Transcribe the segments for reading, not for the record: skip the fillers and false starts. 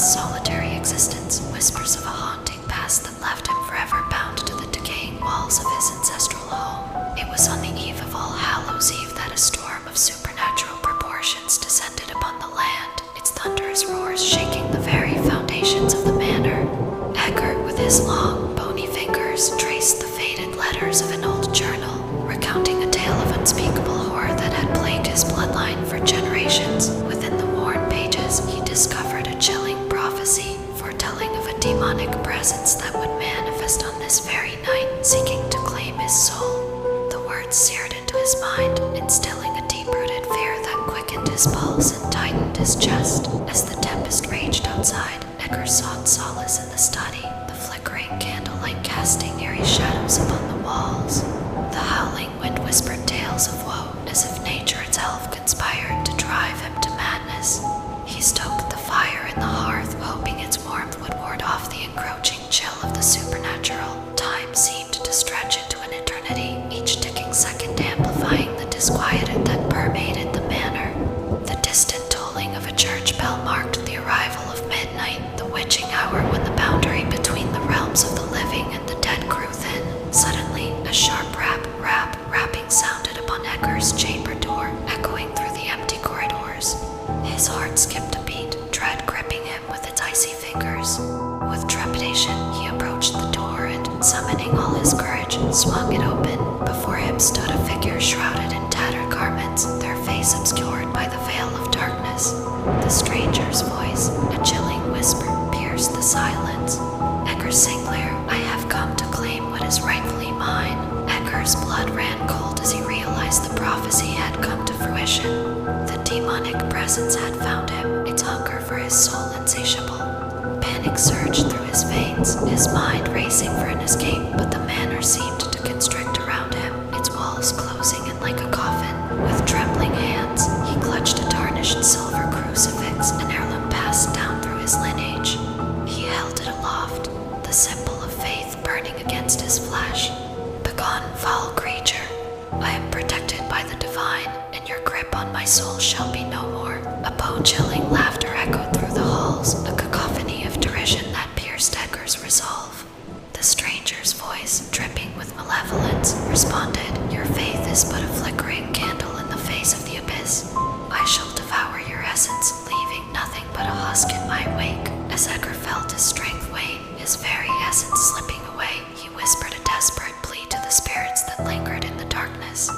his solitary existence, whispers of a haunting past that left him forever bound to the decaying walls of his ancestral home. It was on the eve of All Hallows Eve that a storm of supernatural proportions descended upon the land, its thunderous roars shaking the very foundations of the manor. Edgar, with his long, bony fingers, traced the faded letters of an old journal, recounting a tale of unspeakable horror that had plagued his bloodline for generations. Within the worn pages, he discovered a chilling prophecy, foretelling of a demonic presence that would manifest on this very night, seeking to claim his soul. The words seared into his mind, instilling a deep-rooted fear that quickened his pulse and tightened his chest. As the tempest raged outside, Edgar sought solace in the study, the flickering candlelight casting eerie shadows upon the walls. The howling wind whispered tales of woe, as if nature itself conspired to drive him to madness. He stoked the fire in the hearth, hoping its warmth would ward off the encroaching chill of the supernatural. Time seemed to stretch into an eternity, each ticking second amplifying the disquietude that permeated the manor. The distant tolling of a church bell marked the arrival of midnight, the witching hour when the boundary between the realms of the living and the dead grew thin. Suddenly, a sharp rapping sounded upon Edgar's chamber door, echoing through the empty corridors. His heart skipped a beat, dread gripping him with its icy fingers. With trepidation, he approached the door and, summoning all his courage, swung it open. Before him stood a figure shrouded in tattered garments, their face obscured by the veil of darkness. The stranger's voice, a chilling whisper, pierced the silence. "Edgar Sinclair, I have come to claim what is rightfully mine." Edgar's blood ran cold as he realized the prophecy had come to fruition. The demonic presence had found him, its hunger for his soul insatiable. Panic surged through his veins, his mind racing for an escape, but the manor seemed to constrict around him, its walls closing in like a coffin. With trembling hands, he clutched a tarnished silver crucifix, an heirloom passed down through his lineage. He held it aloft, the symbol of faith burning against his flesh. "Begone, foul creature. I am protected by the divine, and your grip on my soul shall be no more." A bone-chilling laughter echoed through the halls, a cacophony of derision that pierced Edgar's resolve. The stranger's voice, dripping with malevolence, responded, "Your faith is but a flickering candle in the face of the abyss. I shall devour your essence, leaving nothing but a husk in my wake." As Edgar felt his strength wane, his very essence slipping away, he whispered a desperate plea to the spirits that lingered in the darkness.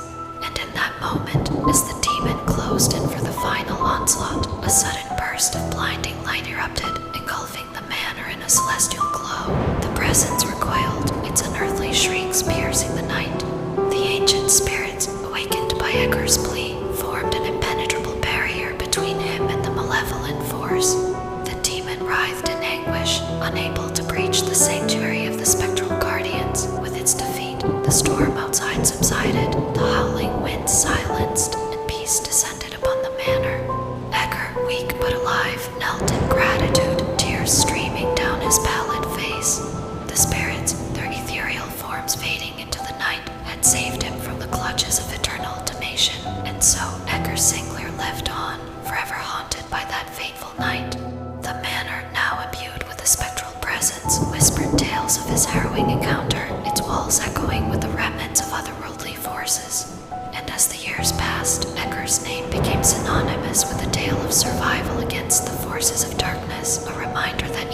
And in that moment, as the demon closed in for the final onslaught, a sudden burst of blinding light erupted, engulfing the manor in a celestial glow. The presence recoiled, its unearthly shrieks piercing the night. The ancient spirits, awakened by Edgar's plea, formed an impenetrable barrier between him and the malevolent force. The demon writhed in anguish, unable to breach the sanctuary of the spectral guardians. With its defeat, the storm outside subsided, the howling wind silenced, and peace descended upon the manor. Edgar, weak but alive, knelt in gratitude, tears streaming down his pallid face. The spirits, their ethereal forms fading into the night, had saved him from the clutches of eternal damnation, and so Edgar Sinclair lived on, forever haunted by that fateful night. The manor, now imbued with a spectral presence, whispered tales of his harrowing encounter, its walls echoing with the remnants of otherworldly forces. And as the years passed, Edgar's name became synonymous with a tale of survival against the forces of darkness, a reminder that